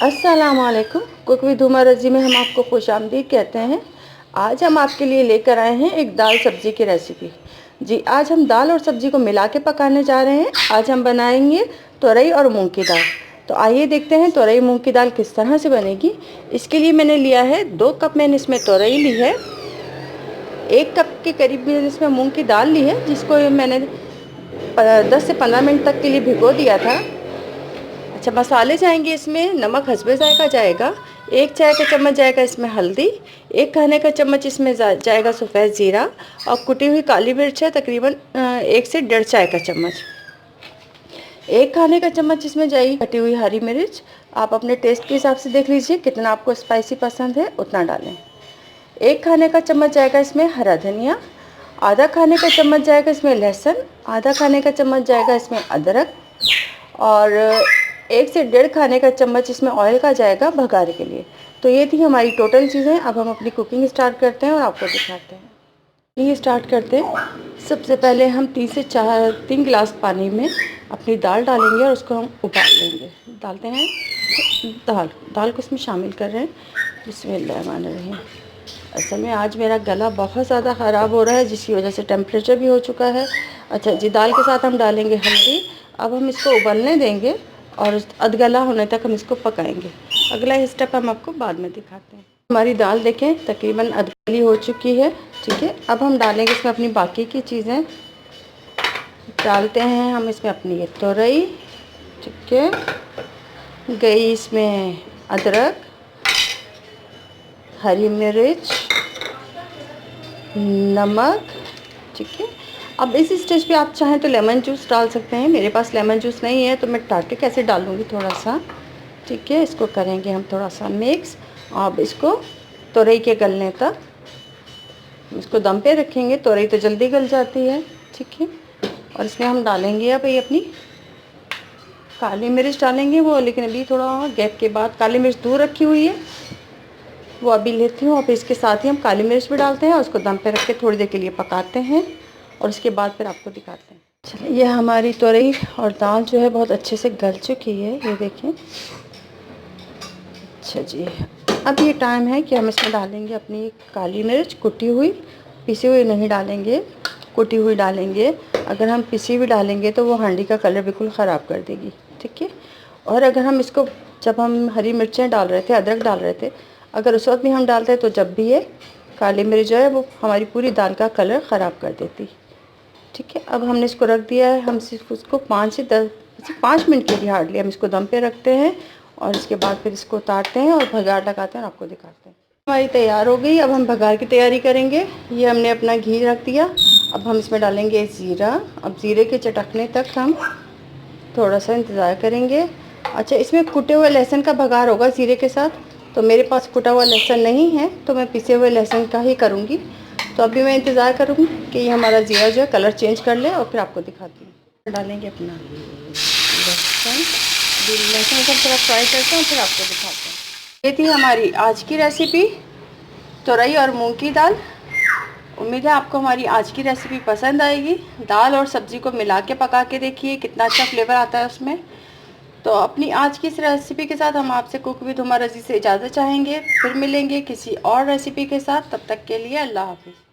अस्सलाम वालेकुम। Cook with Huma रज़ी में हम आपको खुशामदीद कहते हैं। आज हम आपके लिए लेकर आए हैं एक दाल सब्ज़ी की रेसिपी। जी, आज हम दाल और सब्ज़ी को मिला के पकाने जा रहे हैं। आज हम बनाएंगे तुरई और मूंग की दाल। तो आइए देखते हैं तुरई मूंग की दाल किस तरह से बनेगी। इसके लिए मैंने लिया है 2 कप मैंने इसमें तुरई ली है, 1 कप के करीब मैंने इसमें मूंग की दाल ली है, जिसको मैंने 10 से 15 मिनट तक के लिए भिगो दिया था। अच्छा, मसाले जाएंगे इसमें, नमक हस्बे जायका जाएगा, 1 चाय का चम्मच जाएगा इसमें हल्दी, 1 खाने का चम्मच इसमें जाएगा सफ़ेद ज़ीरा और कुटी हुई काली मिर्च है तकरीबन 1 से 1.5 चाय का चम्मच। 1 खाने का चम्मच इसमें जाएगी कटी हुई हरी मिर्च। आप अपने टेस्ट के हिसाब से देख लीजिए कितना आपको स्पाइसी पसंद है उतना डालें। 1 खाने का चम्मच जाएगा इसमें हरा धनिया, आधा खाने का चम्मच जाएगा इसमें लहसुन, आधा खाने का चम्मच जाएगा इसमें अदरक और 1 से 1.5 खाने का चम्मच इसमें ऑयल का जाएगा भगार के लिए। तो ये थी हमारी टोटल चीज़ें। अब हम अपनी कुकिंग स्टार्ट करते हैं और आपको दिखाते हैं। ये स्टार्ट करते हैं। सबसे पहले हम 3 गिलास पानी में अपनी दाल डालेंगे और उसको हम उबाल लेंगे। डालते हैं दाल को इसमें शामिल कर रहे हैं। बिस्मिल्लाहिर्रहमानिर्रहीम। असल में आज मेरा गला बहुत ज़्यादा ख़राब हो रहा है, जिसकी वजह से टेम्परेचर भी हो चुका है। अच्छा जी, दाल के साथ हम डालेंगे हल्दी। अब हम इसको उबलने देंगे और अधगला होने तक हम इसको पकाएंगे। अगला स्टेप हम आपको बाद में दिखाते हैं। हमारी दाल देखें तकरीबन अधगली हो चुकी है। ठीक है, अब हम डालेंगे इसमें अपनी बाकी की चीज़ें। डालते हैं हम इसमें अपनी ये तुरई, ठीक है, गई इसमें अदरक, हरी मिर्च, नमक, ठीक है। अब इस स्टेज पे आप चाहें तो लेमन जूस डाल सकते हैं। मेरे पास लेमन जूस नहीं है तो मैं टार्टिक एसिड डालूँगी थोड़ा सा। ठीक है, इसको करेंगे हम थोड़ा सा मिक्स। अब इसको तुरई के गलने तक इसको दम पे रखेंगे। तुरई तो जल्दी गल जाती है, ठीक है। और इसमें हम डालेंगे अब ये अपनी काली मिर्च डालेंगे वो, लेकिन अभी थोड़ा गैप के बाद काली मिर्च दूर रखी हुई है वो अभी लेती हूँ। और इसके साथ ही हम काली मिर्च भी डालते हैं और उसको दम पे रख के थोड़ी देर के लिए पकाते हैं और उसके बाद फिर आपको दिखाते हैं। चलिए, ये हमारी तुरई और दाल जो है बहुत अच्छे से गल चुकी है, ये देखें। अच्छा जी, अब ये टाइम है कि हम इसमें डालेंगे अपनी काली मिर्च कुटी हुई, पिसी हुई नहीं डालेंगे, कुटी हुई डालेंगे। अगर हम पिसी हुई डालेंगे तो वो हांडी का कलर बिल्कुल ख़राब कर देगी, ठीक है। और अगर हम इसको, जब हम हरी मिर्चें डाल रहे थे, अदरक डाल रहे थे, अगर उस वक्त भी हम डालते तो जब भी ये काली मिर्च जो है वो हमारी पूरी दाल का कलर ख़राब कर देती, ठीक है। अब हमने इसको रख दिया है। हम सिर्फ उसको 5 मिनट के लिए हार्डली हम इसको दम पे रखते हैं और इसके बाद फिर इसको उतारते हैं और भगार लगाते हैं और आपको दिखाते हैं। हमारी तैयार हो गई। अब हम भगार की तैयारी करेंगे। ये हमने अपना घी रख दिया। अब हम इसमें डालेंगे ज़ीरा। अब ज़ीरे के चटकने तक हम थोड़ा सा इंतज़ार करेंगे। अच्छा, इसमें कुटे हुए लहसुन का भगार होगा ज़ीरे के साथ, तो मेरे पास कुटा हुआ लहसुन नहीं है तो मैं पिसे हुए लहसुन का ही करूँगी। तो अभी मैं इंतज़ार करूँगी कि ये हमारा ज़ीरा जो है कलर चेंज कर ले और फिर आपको दिखाती हूँ। डालेंगे अपना लहसुन, लहसुन को थोड़ा फ्राई करते हैं फिर आपको दिखाते हैं। ये थी हमारी आज की रेसिपी, तुरई और मूंग की दाल। उम्मीद है आपको हमारी आज की रेसिपी पसंद आएगी। दाल और सब्ज़ी को मिला के पका के देखिए कितना अच्छा फ्लेवर आता है उसमें। तो अपनी आज की इस रेसिपी के साथ हम आपसे कुक विद हुमा रज़ी से इजाज़त चाहेंगे। फिर मिलेंगे किसी और रेसिपी के साथ। तब तक के लिए अल्लाह हाफ़िज़।